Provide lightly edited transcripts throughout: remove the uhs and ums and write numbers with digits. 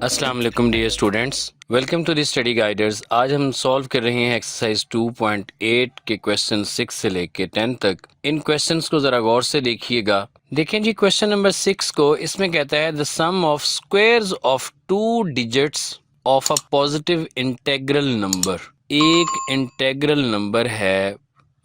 अस्सलाम वालेकुम dear students, welcome to the study guiders. आज हम सॉल्व कर रहे हैं एक्सरसाइज 2.8 के क्वेश्चन 6 से लेके 10 तक। इन क्वेश्चंस को ज़रा गौर से देखिएगा। देखें जी, क्वेश्चन नंबर 6 को इसमें कहता है the sum of squares of 2 digits of a positive integral number. एक इंटेग्रल नंबर है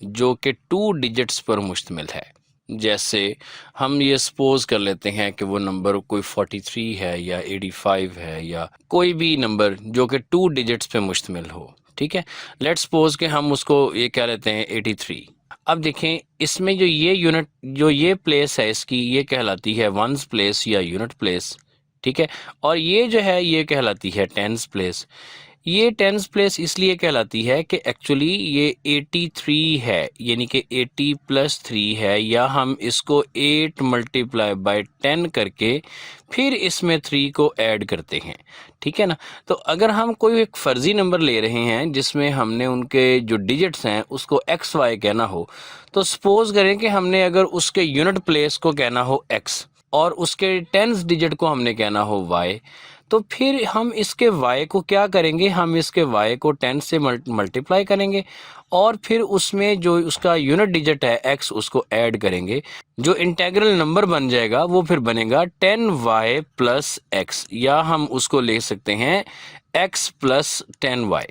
जो कि 2 डिजिट्स पर मुश्तमिल है। जैसे हम ये सपोज कर लेते हैं कि वो नंबर कोई 43 है या 85 है या कोई भी नंबर जो कि 2 डिजिट्स पे मुश्तमिल हो। ठीक है, लेट्स सपोज कि हम उसको ये कह लेते हैं 83। अब देखें, इसमें जो ये यूनिट, जो ये प्लेस है इसकी, ये कहलाती है वंस प्लेस या यूनिट प्लेस। ठीक है, और ये जो है ये कहलाती है टेंस प्लेस। ये टेंस प्लेस इसलिए कहलाती है कि एक्चुअली ये 83 है, यानी कि 80 प्लस 3 है, या हम इसको 8 मल्टीप्लाई बाय 10 करके फिर इसमें 3 को ऐड करते हैं। ठीक है ना। तो अगर हम कोई एक फ़र्ज़ी नंबर ले रहे हैं जिसमें हमने उनके जो डिजिट्स हैं उसको एक्स वाई कहना हो, तो सपोज़ करें कि हमने अगर उसके यूनिट प्लेस को कहना हो एक्स और उसके टेंस डिजिट को हमने कहना हो वाई, तो फिर हम इसके y को क्या करेंगे, हम इसके y को 10 से मल्टीप्लाई करेंगे और फिर उसमें जो उसका यूनिट डिजिट है x उसको ऐड करेंगे। जो इंटेग्रल नंबर बन जाएगा वो फिर बनेगा 10y प्लस x, या हम उसको ले सकते हैं x प्लस 10y।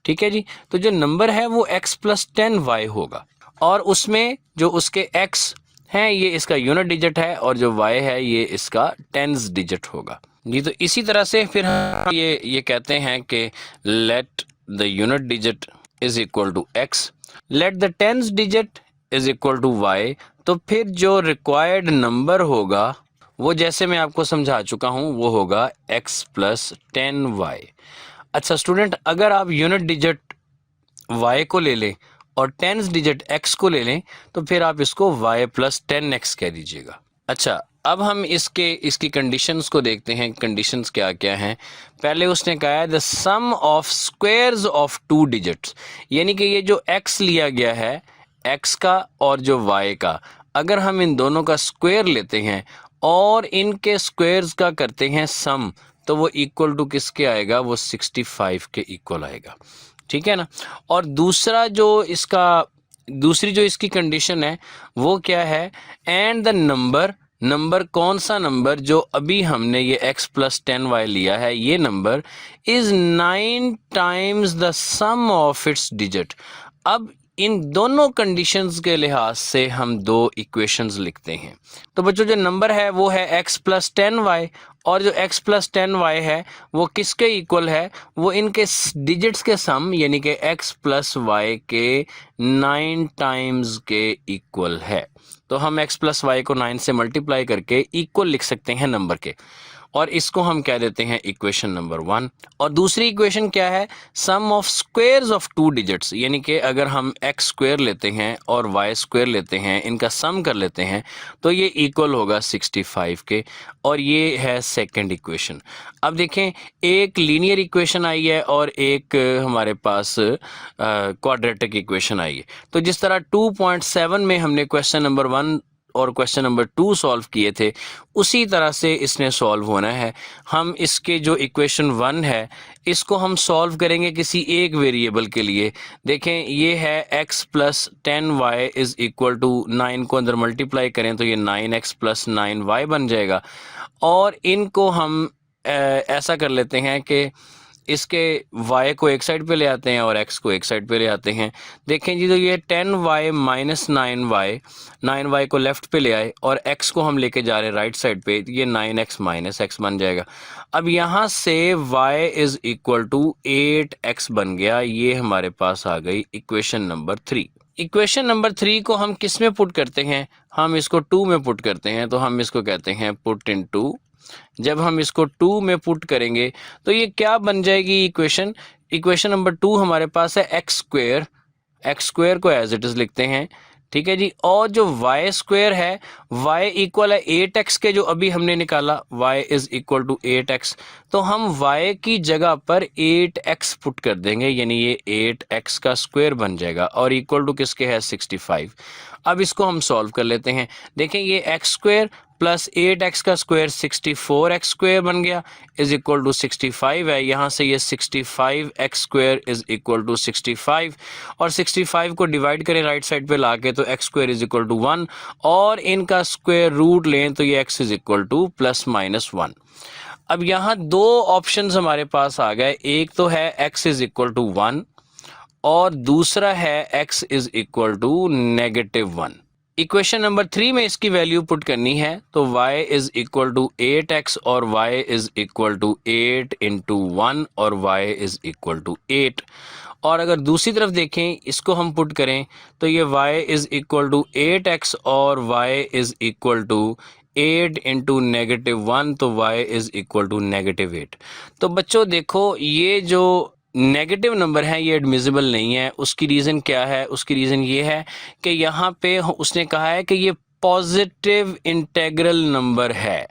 ठीक है जी, तो जो नंबर है वो x प्लस 10y होगा और उसमें जो उसके x हैं ये इसका यूनिट डिजिट है और जो y है ये इसका टेंस डिजिट होगा जी। तो इसी तरह से फिर हम ये कहते हैं कि let the unit digit is equal to x, let the tens digit is equal to y। तो फिर जो रिक्वायर्ड नंबर होगा वो, जैसे मैं आपको समझा चुका हूँ, वो होगा x प्लस 10y। अच्छा स्टूडेंट, अगर आप यूनिट डिजिट y को ले लें और टेंस डिजिट x को ले लें तो फिर आप इसको y प्लस 10x कह दीजिएगा। अच्छा, अब हम इसकी कंडीशंस को देखते हैं। कंडीशंस क्या क्या हैं। पहले उसने कहा है the sum of squares of 2 digits, यानी कि ये जो x लिया गया है, x का और जो y का, अगर हम इन दोनों का स्क्वायर लेते हैं और इनके स्क्वायर्स का करते हैं सम, तो वो इक्वल टू किसके आएगा, वो 65 के इक्वल आएगा। ठीक है ना। और दूसरी जो इसकी कंडीशन है वो क्या है, एंड द नंबर कौन सा नंबर, जो अभी हमने ये x प्लस 10y लिया है, ये number is 9 times the sum of its digit. अब इन दोनों कंडीशंस के लिहाज से हम दो इक्वेशंस लिखते हैं। तो बच्चों, जो नंबर है वो है x प्लस 10y और जो x प्लस 10y है वो किसके इक्वल है, वो इनके डिजिट्स के सम, यानी कि x प्लस y के 9 टाइम्स के इक्वल है। तो हम x प्लस वाई को 9 से मल्टीप्लाई करके इक्वल लिख सकते हैं नंबर के, और इसको हम कह देते हैं इक्वेशन नंबर 1। और दूसरी इक्वेशन क्या है, सम ऑफ स्क्वायर्स ऑफ 2 डिजिट्स, यानी कि अगर हम x स्क्वायर लेते हैं और y स्क्वायर लेते हैं, इनका सम कर लेते हैं, तो ये इक्वल होगा 65 के, और ये है सेकंड इक्वेशन। अब देखें, एक लीनियर इक्वेशन आई है और एक हमारे पास क्वाड्रेटिक इक्वेशन आई है। तो जिस तरह 2.7 में हमने क्वेश्चन नंबर 1 और क्वेश्चन नंबर 2 सॉल्व किए थे, उसी तरह से इसने सॉल्व होना है। हम इसके जो इक्वेशन 1 है इसको हम सॉल्व करेंगे किसी एक वेरिएबल के लिए। देखें, ये है x plus 10y is equal to 9 को अंदर मल्टीप्लाई करें तो ये 9x प्लस 9y बन जाएगा। और इनको हम ऐसा कर लेते हैं कि इसके y को एक साइड पे ले आते हैं और x को एक साइड पे ले आते हैं। देखें जी, तो ये 10y माइनस 9y को लेफ़्ट पे ले आए और x को हम लेके जा रहे हैं राइट साइड पे, ये 9x माइनस x बन जाएगा। अब यहाँ से y is equal to 8x बन गया। ये हमारे पास आ गई इक्वेशन नंबर 3। इक्वेशन नंबर 3 को हम किस में पुट करते हैं, हम इसको 2 में पुट करते हैं, तो हम इसको कहते हैं पुट इन 2। जब हम इसको 2 में पुट करेंगे तो ये क्या बन जाएगी इक्वेशन नंबर 2 हमारे पास है एक्स स्क्वायर को एज इट इज लिखते हैं। ठीक है जी, और जो y स्क्वायर है, y इक्वल है 8x के, जो अभी हमने निकाला, y is equal to 8x। तो हम y की जगह पर 8x पुट कर देंगे, यानी ये 8x का स्क्वायर बन जाएगा और इक्वल टू किसके है, 65। अब इसको हम सॉल्व कर लेते हैं। देखें, ये x स्क्वायर प्लस 8x का स्क्वायर 64x स्क्वायर बन गया इज इक्वल टू 65 है। यहाँ से ये 65x square is equal to 65 और 65 को डिवाइड करें राइट साइड पे लाके तो x square is equal to 1 और इनका स्क्वायर रूट लें तो ये x is equal to plus minus 1। अब यहाँ दो ऑप्शंस हमारे पास आ गए, एक तो है x इज इक्वल टू 1 और दूसरा है x is equal to -1। Equation number 3 में इसकी वैल्यू पुट करनी है तो y is equal to 8x और y is equal to 8 into 1 और y इज इक्वल टू 8। और अगर दूसरी तरफ देखें इसको हम पुट करें तो ये y is equal to 8x और y is equal to 8 into -1 तो y इज इक्वल टू -8। तो बच्चों देखो ये जो नेगेटिव नंबर है ये एडमिसिबल नहीं है। उसकी रीज़न क्या है? उसकी रीज़न ये है कि यहाँ पे उसने कहा है कि ये पॉजिटिव इंटेग्रल नंबर है,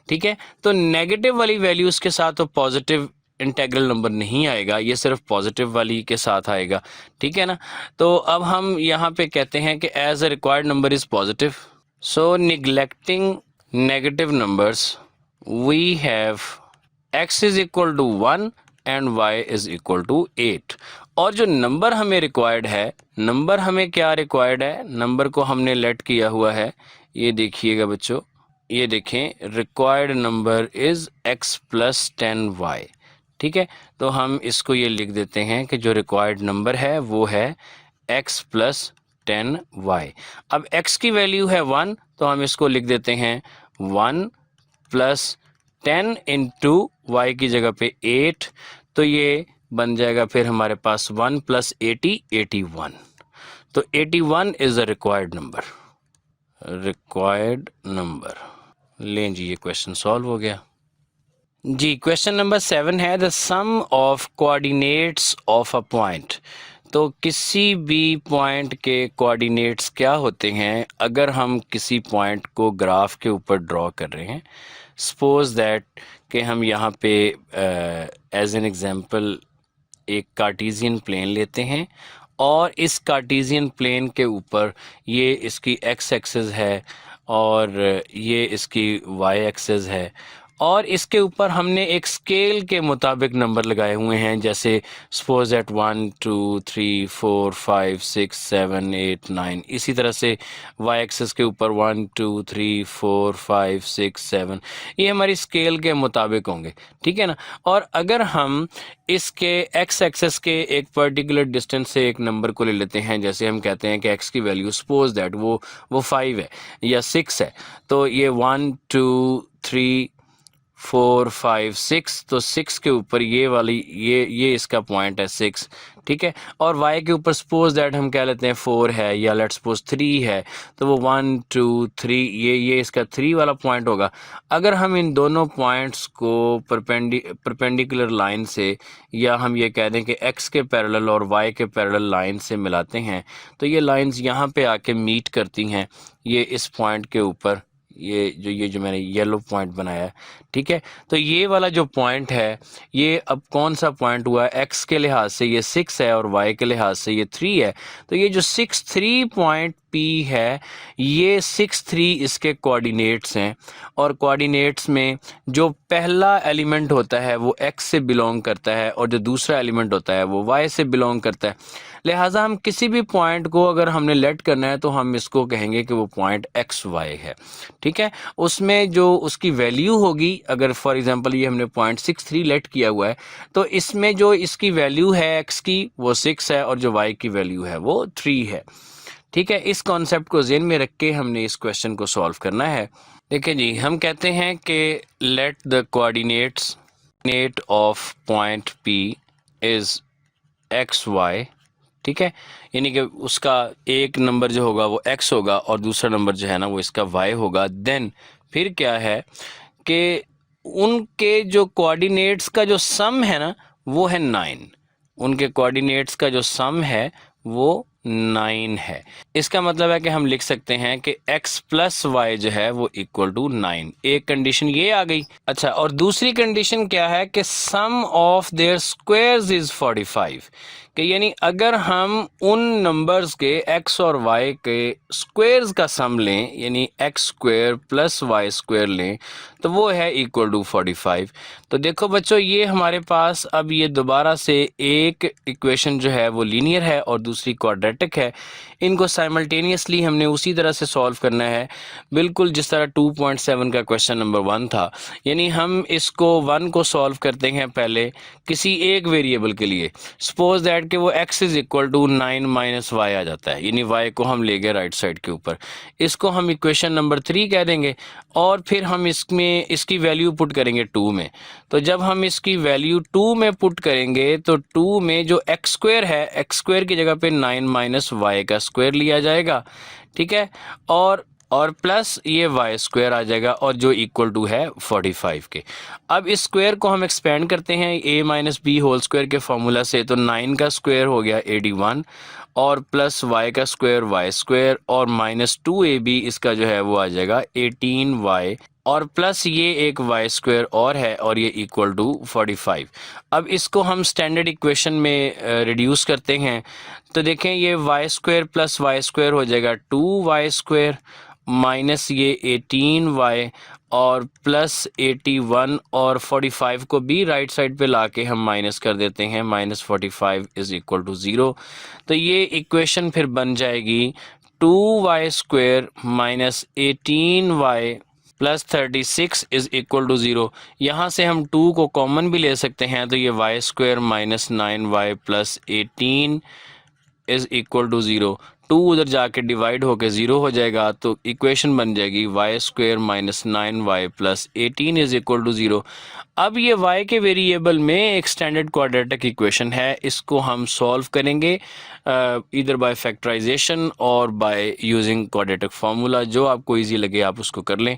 ठीक है। तो नेगेटिव वाली वैल्यूज़ के साथ तो पॉजिटिव इंटेग्रल नंबर नहीं आएगा, ये सिर्फ पॉजिटिव वाली के साथ आएगा, ठीक है ना। तो अब हम यहाँ पे कहते हैं कि as a required number is positive, so neglecting negative numbers we have x is equal to 1 and y is equal to 8। और जो नंबर हमें रिक्वायर्ड है, नंबर हमें क्या रिक्वायर्ड है, नंबर को हमने लेट किया हुआ है, ये देखिएगा बच्चों, ये देखें required number is x plus 10y, ठीक है। तो हम इसको ये लिख देते हैं कि जो रिक्वायर्ड नंबर है वो है x प्लस 10y। अब x की वैल्यू है 1 तो हम इसको लिख देते हैं 1 प्लस 10 इंटू वाई की जगह पे 8, तो ये बन जाएगा फिर हमारे पास 1 प्लस 80 81। तो 81 इज अ रिक्वायर्ड नंबर। लें जी ये क्वेश्चन सॉल्व हो गया जी। क्वेश्चन नंबर 7 है the sum of coordinates of a point. तो किसी भी पॉइंट के कोऑर्डिनेट्स क्या होते हैं अगर हम किसी पॉइंट को ग्राफ के ऊपर ड्रॉ कर रहे हैं। सपोज दैट कि हम यहाँ पे एज एन एग्जांपल एक कार्टेशियन प्लेन लेते हैं और इस कार्टेशियन प्लेन के ऊपर ये इसकी x एक्सिस है और ये इसकी y एक्सिस है और इसके ऊपर हमने एक स्केल के मुताबिक नंबर लगाए हुए हैं, जैसे सपोज एट 1 2 3 4 5 6 7 8 9। इसी तरह से y एक्सिस के ऊपर 1 2 3 4 5 6 7 ये हमारी स्केल के मुताबिक होंगे, ठीक है ना। और अगर हम इसके x एक्सिस के एक पर्टिकुलर डिस्टेंस से एक नंबर को ले लेते हैं, जैसे हम कहते हैं कि x की वैल्यू सपोज दैट वो 5 है या 6 है, तो ये 1 2 3 4 5 6, तो 6 के ऊपर ये वाली ये इसका पॉइंट है 6, ठीक है। और y के ऊपर सपोज दैट हम कह लेते हैं 4 है या लेट्स सपोज 3 है, तो वो 1 2 3 ये इसका 3 वाला पॉइंट होगा। अगर हम इन दोनों पॉइंट्स को परपेंडिकुलर लाइन से या हम ये कह दें कि x के पैरेलल और y के पैरेलल लाइन से मिलाते हैं तो ये लाइंस यहाँ पे आके मीट करती हैं ये इस पॉइंट के ऊपर, ये जो मैंने येलो पॉइंट बनाया है, ठीक है। तो ये वाला जो पॉइंट है ये अब कौन सा पॉइंट हुआ, x के लिहाज से ये 6 है और y के लिहाज से ये 3 है। तो ये जो 6 3 पॉइंट P है ये 6 3 इसके कोऑर्डिनेट्स हैं और कोऑर्डिनेट्स में जो पहला एलिमेंट होता है वो x से बिलोंग करता है और जो दूसरा एलिमेंट होता है वो y से बिलोंग करता है। लिहाजा हम किसी भी पॉइंट को अगर हमने लेट करना है तो हम इसको कहेंगे कि वो पॉइंट एक्स वाई है, ठीक है। उसमें जो उसकी वैल्यू होगी, अगर फॉर एग्जांपल ये हमने 0.63 लेट किया हुआ है तो इसमें जो इसकी वैल्यू है एक्स की वो 6 है और जो वाई की वैल्यू है वो 3 है, ठीक है। इस कॉन्सेप्ट को ज़हन में रख के हमने इस क्वेश्चन को सॉल्व करना है। देखिए जी, हम कहते हैं कि let the coordinates of point P is x y, ठीक है। यानी कि उसका एक नंबर जो होगा वो x होगा और दूसरा नंबर जो है ना वो इसका y होगा। देन फिर क्या है कि उनके जो कोऑर्डिनेट्स का जो सम है ना वो है 9, उनके कोऑर्डिनेट्स का जो सम है वो 9 है। इसका मतलब है कि हम लिख सकते हैं कि x प्लस वाई जो है वो इक्वल टू 9। एक कंडीशन ये आ गई। अच्छा, और दूसरी कंडीशन क्या है कि सम ऑफ देयर स्क्वायर्स इज 45, कि यानी अगर हम उन नंबर्स के x और y के स्क्वायर्स का सम लें, यानी x square plus y square लें, तो वो है इक्वल टू 45। तो देखो बच्चों, ये हमारे पास अब ये दोबारा से एक इक्वेशन जो है वो लीनियर है और दूसरी क्वाड्रेटिक है। इनको साइमल्टेनियसली हमने उसी तरह से सॉल्व करना है, बिल्कुल जिस तरह 2.7 का क्वेश्चन नंबर 1 था। यानी हम इसको 1 को सॉल्व करते हैं पहले किसी एक वेरिएबल के लिए। सपोज दैट कि वो x is equal to 9 minus y आ जाता है, यानी y को हम ले गए राइट साइड के ऊपर। इसको हम इक्वेशन नंबर 3 कह देंगे और फिर हम इसमें इसकी वैल्यू पुट करेंगे 2 में। तो जब हम इसकी वैल्यू 2 में पुट करेंगे तो 2 में जो x स्क्वायर है, x स्क्वायर की जगह पे 9 माइनस वाई का स्क्वायर लिया जाएगा, ठीक है, और प्लस ये वाई स्क्वायर आ जाएगा और जो इक्वल टू है 45 के। अब इस स्क्वायर को हम एक्सपेंड करते हैं a minus b whole square के फॉर्मूला से, तो 9 का स्क्वायर हो गया 81 और प्लस y का स्क्वायर वाई स्क्वायर और माइनस 2ab इसका जो है वो आ जाएगा 18y और प्लस ये एक वाई स्क्वायर और है और ये इक्वल टू 45। अब इसको हम स्टैंडर्ड इक्वेशन में रिड्यूस करते हैं तो देखें ये y square plus y square हो जाएगा 2y स्क्वायर माइनस ये 18y और प्लस 81 और 45 को भी राइट साइड पे लाके हम माइनस कर देते हैं, माइनस 45 इज इक्वल टू 0। तो ये इक्वेशन फिर बन जाएगी 2y square minus 18y plus 36 is equal to 0। यहाँ से हम 2 को कॉमन भी ले सकते हैं, तो ये y square minus 9y plus 18 is equal to 0। 2 उधर जाके डिवाइड होकर 0 हो जाएगा, तो इक्वेशन बन जाएगी y square minus 9y plus 18 is equal to 0। अब ये y के वेरिएबल में एक स्टैंडर्ड क्वाड्रेटिक इक्वेशन है, इसको हम सॉल्व करेंगे इधर बाय फैक्टराइजेशन और बाय यूजिंग क्वाड्रेटिक फार्मूला, जो आपको इजी लगे आप उसको कर लें।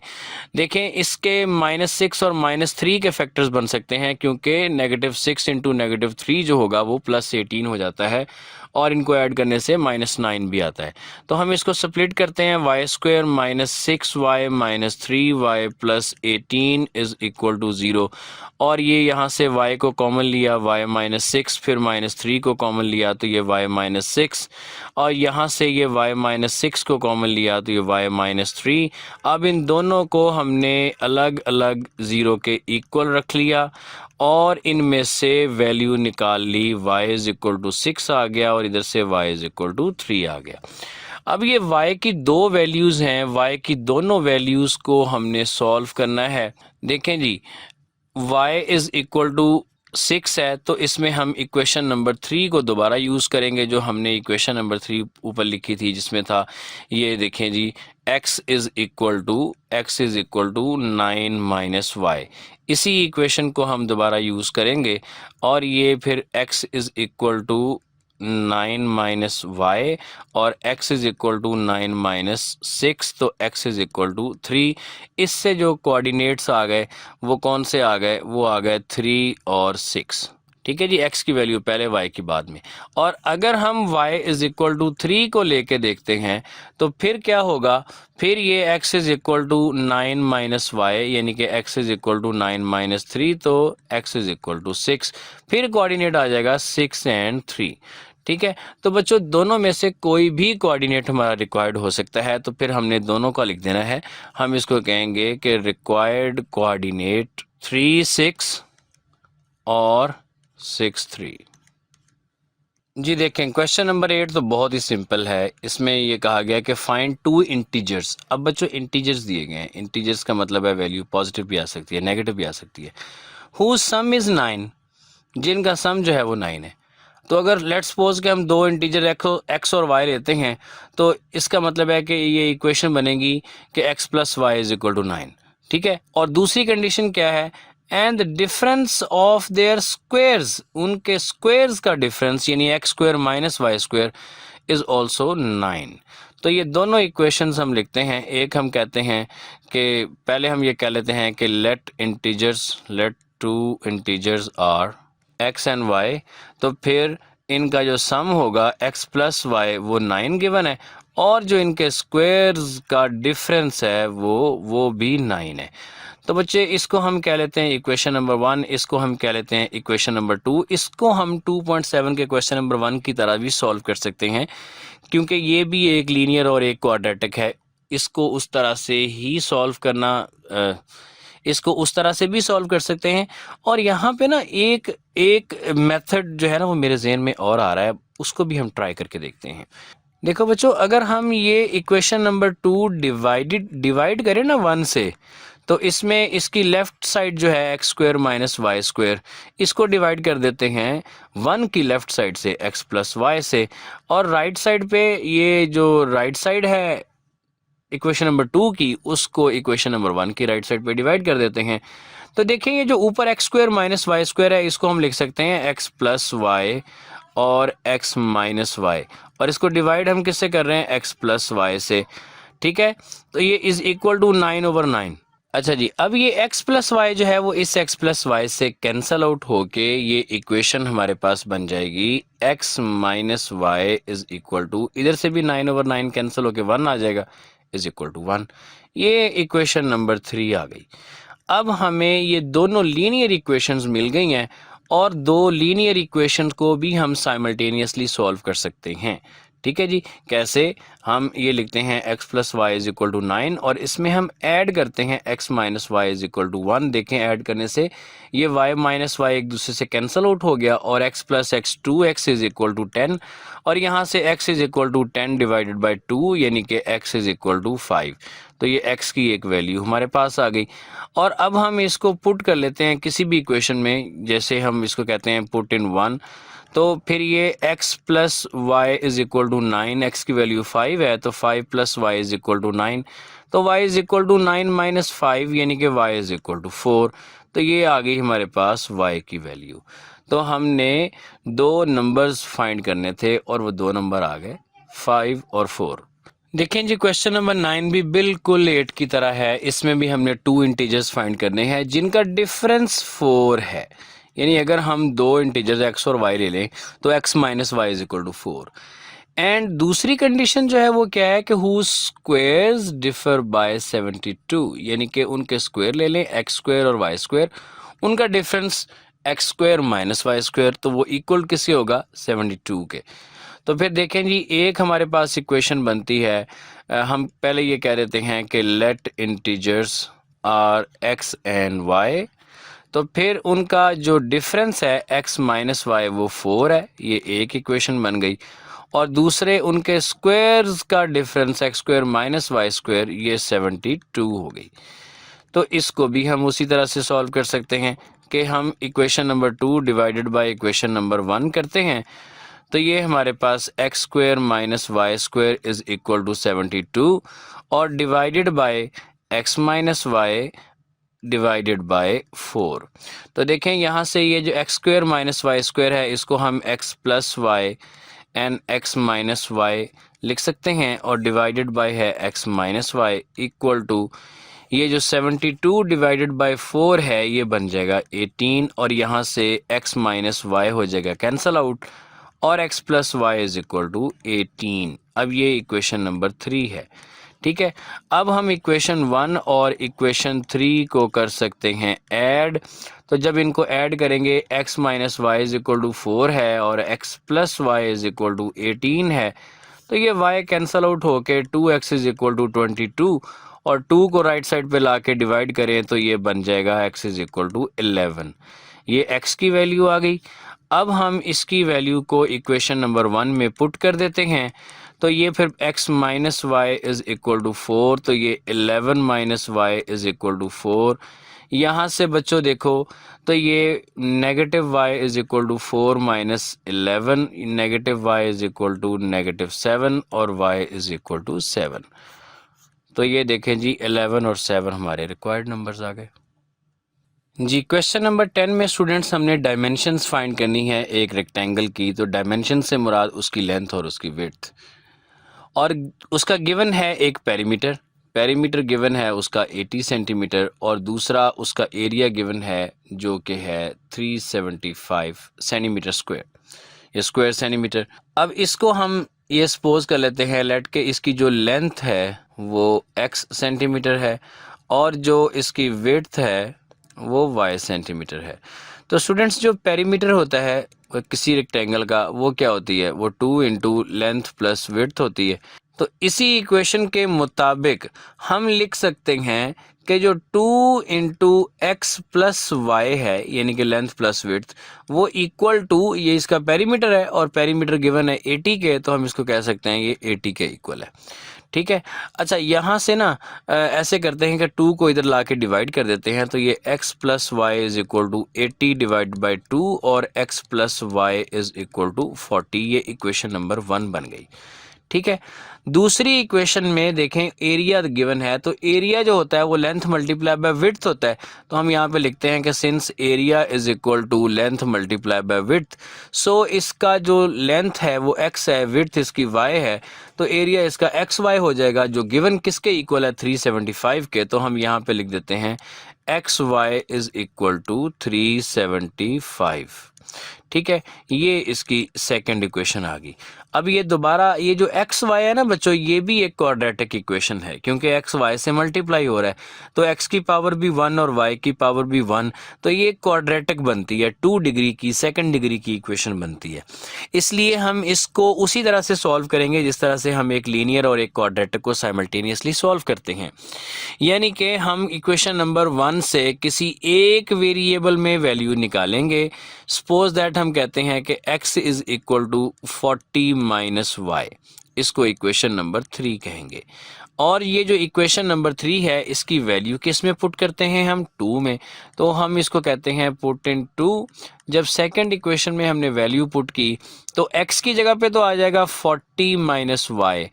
देखें इसके -6 और -3 के फैक्टर्स बन सकते हैं, क्योंकि -6 इंटू -3 जो होगा वो +18 हो जाता है और इनको ऐड करने से -9 भी आता है। तो हम इसको स्प्लिट करते हैं, y square minus 6y minus 3y plus 18 is equal to 0 और ये यहाँ से y को कॉमन लिया, y माइनस 6 फिर -3 को कॉमन लिया तो ये y माइनस 6 और यहाँ से ये y माइनस 6 को कॉमन लिया तो ये y माइनस 3। अब इन दोनों को हमने अलग अलग 0 के इक्वल रख लिया और इनमें से वैल्यू निकाल ली, y इज इक्वल टू 6 आ गया और इधर से y इज इक्वल टू 3 आ गया। अब ये y की दो वैल्यूज़ हैं, y की दोनों वैल्यूज़ को हमने सॉल्व करना है। देखें जी, y इज़ इक्वल टू 6 है तो इसमें हम इक्वेशन नंबर 3 को दोबारा यूज़ करेंगे, जो हमने इक्वेशन नंबर 3 ऊपर लिखी थी जिसमें था ये देखें जी x is equal to 9 minus y. इसी इक्वेशन को हम दोबारा यूज़ करेंगे और ये फिर x is equal to 9 minus y और x is equal to 9 minus 6, तो x इज इक्वल टू 3। इससे जो कोऑर्डिनेट्स आ गए वो कौन से आ गए, वो आ गए 3 और 6। ठीक है जी, x की वैल्यू पहले y की बाद में। और अगर हम y इज इक्वल टू 3 को लेके देखते हैं तो फिर क्या होगा, फिर ये x is equal to 9 minus y यानी कि x is equal to 9 minus 3, तो x इज इक्वल टू 6। फिर कोऑर्डिनेट आ जाएगा 6 एंड 3। ठीक है, तो बच्चों दोनों में से कोई भी कोऑर्डिनेट हमारा रिक्वायर्ड हो सकता है, तो फिर हमने दोनों का लिख देना है। हम इसको कहेंगे कि रिक्वायर्ड कोऑर्डिनेट 3 6 और 6 3। जी देखें, क्वेश्चन नंबर 8 तो बहुत ही सिंपल है। इसमें ये कहा गया कि फाइंड 2 इंटीजर्स। अब बच्चों इंटीजर्स दिए गए हैं, इंटीजर्स का मतलब है वैल्यू पॉजिटिव भी आ सकती है, नेगेटिव भी आ सकती है। हु सम इज़ 9, जिनका सम जो है वो 9 है। तो अगर लेट्स सपोज कि हम दो इंटीजर x और y लेते हैं तो इसका मतलब है कि ये इक्वेशन बनेगी कि x plus y is equal to 9। ठीक है, और दूसरी कंडीशन क्या है, and the difference of their squares, उनके स्क्वायर्स का डिफरेंस यानी x square minus y square is also 9। तो ये दोनों इक्वेशंस हम लिखते हैं। एक हम कहते हैं कि पहले हम ये कह लेते हैं कि let two integers are x and y, तो फिर इनका जो सम होगा x प्लस वाई वो 9 गिवन है, और जो इनके स्क्वायर्स का डिफरेंस है वो भी 9 है। तो बच्चे इसको हम कह लेते हैं इक्वेशन नंबर 1, इसको हम कह लेते हैं इक्वेशन नंबर 2। इसको हम 2.7 के क्वेश्चन नंबर 1 की तरह भी सॉल्व कर सकते हैं, क्योंकि ये भी एक लीनियर और एक क्वाड्रेटिक है। इसको उस तरह से ही सॉल्व करना इसको उस तरह से भी सॉल्व कर सकते हैं। और यहाँ पे ना एक मेथड जो है ना वो मेरे जहन में और आ रहा है, उसको भी हम ट्राई करके देखते हैं। देखो बच्चों, अगर हम ये इक्वेशन नंबर 2 डिवाइड करें ना 1 से, तो इसमें इसकी लेफ्ट साइड जो है x square minus y square, इसको डिवाइड कर देते हैं 1 की लेफ्ट साइड से एक्स प्लस वाई से, और राइट साइड पे ये जो राइट साइड है इक्वेशन नंबर 2 की, उसको इक्वेशन नंबर 1 की राइट साइड पे डिवाइड कर देते हैं। तो देखें ये जो ऊपर x square minus y square है, इसको हम लिख सकते हैं एक्स प्लस वाई और एक्स माइनस वाई, और इसको डिवाइड हम किससे कर रहे हैं, एक्स प्लस वाई से। ठीक है, तो ये इज इक्वल टू 9/9। अच्छा जी, अब ये x प्लस वाई जो है वो इस x प्लस वाई से कैंसल आउट होके ये इक्वेशन हमारे पास बन जाएगी x minus y is equal to, इधर से भी 9/9 कैंसिल होके 1 आ जाएगा, इज इक्वल टू 1। ये इक्वेशन नंबर 3 आ गई। अब हमें ये दोनों लीनियर इक्वेशंस मिल गई हैं, और दो लीनियर इक्वेशंस को भी हम साइमल्टेनियसली सॉल्व कर सकते हैं। ठीक है जी, कैसे? हम ये लिखते हैं x plus y is equal to 9, और इसमें हम ऐड करते हैं x minus y is equal to 1। देखें ऐड करने से ये y माइनस वाई एक दूसरे से कैंसिल आउट हो गया, और x plus x 2x is equal to 10, और यहाँ से x is equal to 10 divided by 2, यानी कि x इज इक्वल टू 5। तो ये x की एक वैल्यू हमारे पास आ गई। और अब हम इसको पुट कर लेते हैं किसी भी इक्वेशन में, जैसे हम इसको कहते हैं पुट इन 1। तो फिर ये x plus y is equal to 9, x की वैल्यू 5 है, तो 5 plus y is equal to 9, तो y is equal to 9 minus 5, यानी कि y इज इक्वल टू 4। तो ये आ गई हमारे पास y की वैल्यू। तो हमने दो नंबर्स फाइंड करने थे, और वो दो नंबर आ गए 5 और 4। देखें जी, क्वेश्चन नंबर 9 भी बिल्कुल 8 की तरह है। इसमें भी हमने 2 इंटीजर्स फाइंड करने हैं जिनका डिफरेंस 4 है। यानी अगर हम दो इंटीजर्स x और y ले लें, तो x minus y is equal to 4। And दूसरी कंडीशन जो है वो क्या है कि हु स्क्वेयर्स डिफर बाय 72, यानी कि उनके स्क्वायर ले लें, एक्स स्क्वायर और वाई स्क्वायर, उनका difference x square minus y square, तो वो इक्वल किसके होगा, 72 के। तो फिर देखें जी, एक हमारे पास इक्वेशन बनती है। हम पहले ये कह देते हैं कि let integers are x and y, तो फिर उनका जो डिफरेंस है x माइनस वाई वो 4 है, ये एक इक्वेशन बन गई। और दूसरे उनके स्क्वायर्स का difference x square minus y square, ये 72 हो गई। तो इसको भी हम उसी तरह से सॉल्व कर सकते हैं कि हम equation number 2 divided by equation number 1 करते हैं। तो ये हमारे पास x square minus y square is equal to 72, और divided by x minus y divided by 4। तो देखें यहाँ से ये जो x square minus y square है, इसको हम x plus y and x minus y लिख सकते हैं, और डिवाइडेड बाय है x minus y equal to, ये जो 72 डिवाइडेड बाय 4 है ये बन जाएगा 18, और यहाँ से x माइनस वाई हो जाएगा कैंसल आउट, और x plus y is equal to 18। अब ये इक्वेशन नंबर 3 है। ठीक है, अब हम इक्वेशन 1 और इक्वेशन 3 को कर सकते हैं ऐड। तो जब इनको ऐड करेंगे, x minus y is equal to 4 है, और x plus y is equal to 18 है, तो ये y कैंसल आउट होके 2x इज इक्वल टू 22, और 2 को राइट साइड पे ला के डिवाइड करें तो ये बन जाएगा x इज इक्वल टू 11। ये x की वैल्यू आ गई। अब हम इसकी वैल्यू को इक्वेशन नंबर 1 में पुट कर देते हैं, तो ये फिर x minus y is equal to 4, तो ये 11 minus y is equal to 4। यहाँ से बच्चों देखो, तो ये negative y is equal to 4 minus 11, negative y is equal to negative 7, और वाई इज इक्वल टू 7। तो ये देखें जी, 11 और 7 हमारे रिक्वायर्ड नंबर्स आ गए जी। क्वेश्चन नंबर 10 में स्टूडेंट्स हमने डायमेंशंस फाइंड करनी है एक रेक्टेंगल की। तो डायमेंशन से मुराद उसकी लेंथ और उसकी विड्थ, और उसका गिवन है एक पेरीमीटर। पेरीमीटर गिवन है उसका 80 सेंटीमीटर, और दूसरा उसका एरिया गिवन है जो कि है 375 सेंटीमीटर स्क्वायर, स्क्वायर सेंटीमीटर। अब इसको हम ये सपोज कर लेते हैं लेट के इसकी जो लेंथ है वो x सेंटीमीटर है और जो इसकी विड्थ है वो y सेंटीमीटर है। तो स्टूडेंट्स जो पेरीमीटर होता है किसी रेक्टेंगल का वो क्या होती है, वो 2 इंटू लेंथ प्लस विड्थ होती है। तो इसी इक्वेशन के मुताबिक हम लिख सकते हैं कि जो 2 इंटू एक्स प्लस वाई है यानी कि लेंथ प्लस विड्थ वो इक्वल टू, ये इसका पेरीमीटर है और पेरीमीटर गिवन है 80 के, तो हम इसको कह सकते हैं ये 80 के इक्वल है। ठीक है। अच्छा यहाँ से ना ऐसे करते हैं कि 2 को इधर ला के डिवाइड कर देते हैं, तो ये x plus y is equal to 80 divide by 2 और x plus y is equal to 40। ये इक्वेशन नंबर 1 बन गई। ठीक है। दूसरी इक्वेशन में देखें एरिया गिवन है, तो एरिया जो होता है वो लेंथ मल्टीप्लाई बाय विड्थ होता है। तो हम यहाँ पे लिखते हैं कि since area is equal to length multiply by width, so इसका जो लेंथ है वो x है, विड्थ इसकी y है, तो एरिया इसका xy हो जाएगा जो गिवन किसके इक्वल है 375 के। तो हम यहाँ पे लिख देते हैं xy इज इक्वल टू 375। ठीक है, ये इसकी सेकंड इक्वेशन आ गई। अब ये दोबारा ये जो एक्स वाई है ना बच्चों, ये भी एक क्वाड्रेटिक इक्वेशन है क्योंकि एक्स वाई से मल्टीप्लाई हो रहा है, तो एक्स की पावर भी 1 और वाई की पावर भी 1, तो ये क्वाड्रेटिक बनती है, 2 डिग्री की सेकंड डिग्री की इक्वेशन बनती है। इसलिए हम इसको उसी तरह से सॉल्व करेंगे जिस तरह से हम एक लीनियर और एक क्वाड्रेटिक को साइमल्टेनियसली सॉल्व करते हैं। यानी कि हम इक्वेशन नंबर 1 से किसी एक वेरिएबल में वैल्यू निकालेंगे। सपोज दैट हम कहते हैं कि x is equal to 40 minus y, इसको इक्वेशन नंबर 3 कहेंगे। और ये जो इक्वेशन नंबर 3 है इसकी वैल्यू किस में पुट करते हैं हम 2 में, तो हम इसको कहते हैं पुट इन 2। जब सेकंड इक्वेशन में हमने वैल्यू पुट की तो x की जगह पे तो आ जाएगा 40 माइनस वाई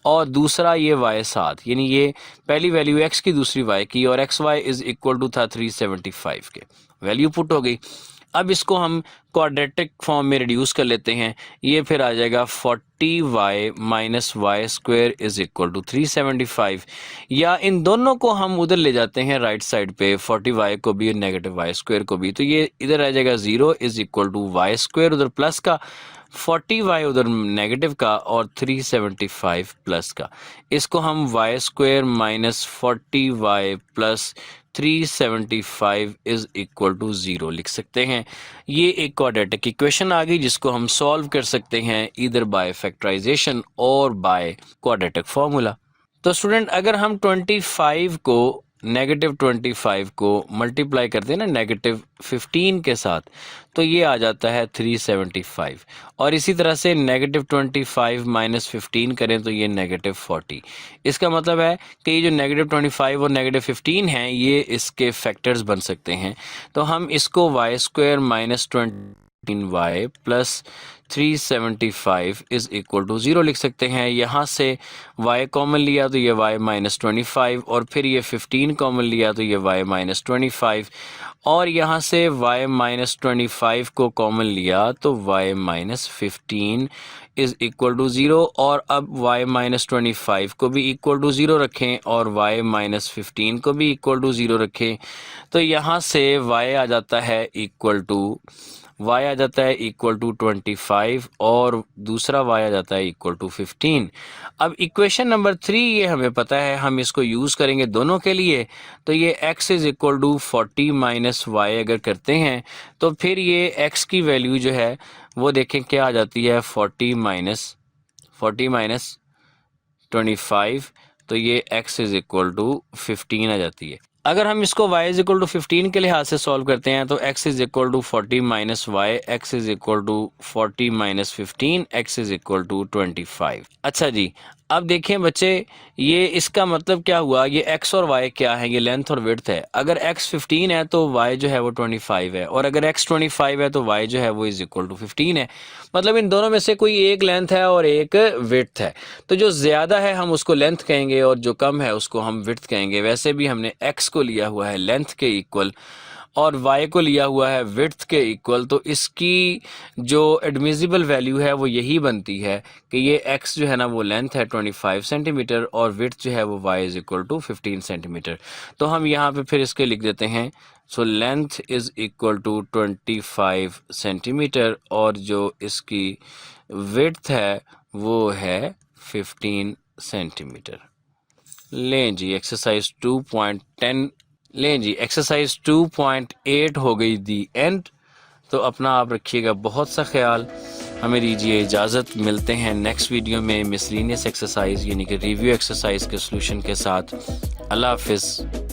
और दूसरा ये y 7, यानी ये पहली वैल्यू x की दूसरी y की, और x y is equal to था 375 के, वैल्यू पुट हो गई। अब इसको हम क्वाड्रेटिक फॉर्म में रिड्यूस कर लेते हैं, ये फिर आ जाएगा 40y minus y square is equal to 375, या इन दोनों को हम उधर ले जाते हैं राइट साइड पे, 40y को भी नेगेटिव वाई स्क्वायर को भी, तो ये इधर आ जाएगा 0 is equal to y square उधर प्लस का, 40y उधर नेगेटिव का और 375 प्लस का। इसको हम वाई स्क्वायर माइनस 40y प्लस 375 इज इक्वल टू 0 लिख सकते हैं। ये एक क्वाड्रेटिक इक्वेशन आ गई जिसको हम सॉल्व कर सकते हैं इधर बाय फैक्टराइजेशन और बाय क्वाड्रेटिक फॉर्मूला। तो स्टूडेंट अगर हम 25 को नेगेटिव 25 को मल्टीप्लाई करते हैं ना नेगेटिव 15 के साथ, तो ये आ जाता है 375, और इसी तरह से नेगेटिव 25 माइनस 15 करें तो ये नेगेटिव 40। इसका मतलब है कि ये जो नेगेटिव 25 और नेगेटिव 15 हैं ये इसके फैक्टर्स बन सकते हैं। तो हम इसको वाई स्क्वायर माइनस 15y प्लस 375 इज इक्वल टू 0 लिख सकते हैं। यहाँ से y कॉमन लिया तो ये y माइनस 25, और फिर ये 15 कॉमन लिया तो ये y माइनस 25, और यहाँ से y माइनस 25 को कॉमन लिया तो y माइनस 15 इज इक्वल टू 0, और अब y माइनस 25 को भी इक्वल टू 0 रखें और y माइनस 15 को भी इक्वल टू 0 रखें, तो यहाँ से y आ जाता है इक्वल टू 25 और दूसरा y आ जाता है इक्वल टू 15। अब इक्वेशन नंबर 3 ये हमें पता है, हम इसको यूज़ करेंगे दोनों के लिए, तो ये x is equal to 40 minus y अगर करते हैं तो फिर ये x की वैल्यू जो है वो देखें क्या आ जाती है 40 माइनस 25, तो ये x इज इक्वल टू 15 आ जाती है। अगर हम इसको y इज इक्वल टू 15 के लिहाज से सॉल्व करते हैं तो x is equal to 40 minus y, x is equal to 40 minus 15, x is equal to 25। अच्छा जी, अब देखें बच्चे ये इसका मतलब क्या हुआ, ये x और y क्या है, ये लेंथ और विड्थ है। अगर x 15 है तो y जो है वो 25 है, और अगर x 25 है तो y जो है वो इज इक्वल टू 15 है। मतलब इन दोनों में से कोई एक लेंथ है और एक विड्थ है, तो जो ज़्यादा है हम उसको लेंथ कहेंगे और जो कम है उसको हम विड्थ कहेंगे। वैसे भी हमने x को लिया हुआ है लेंथ के इक्वल और y को लिया हुआ है विड्थ के इक्वल, तो इसकी जो एडमिसिबल वैल्यू है वो यही बनती है कि ये x जो है ना वो लेंथ है 25 सेंटीमीटर और विड्थ जो है वो y is equal to 15 centimetre. तो हम यहाँ पे फिर इसके लिख देते हैं, so length is equal to 25 centimetre और जो इसकी विड्थ है वो है 15 सेंटीमीटर। लें जी एक्सरसाइज 2.10, लें जी एक्सरसाइज 2.8 हो गई दी एंड। तो अपना आप रखिएगा बहुत सा ख्याल, हमें दीजिए इजाज़त, मिलते हैं नेक्स्ट वीडियो में मिसलिनियस एक्सरसाइज यानी कि रिव्यू एक्सरसाइज के सॉल्यूशन के साथ। अल्लाह हाफिज़।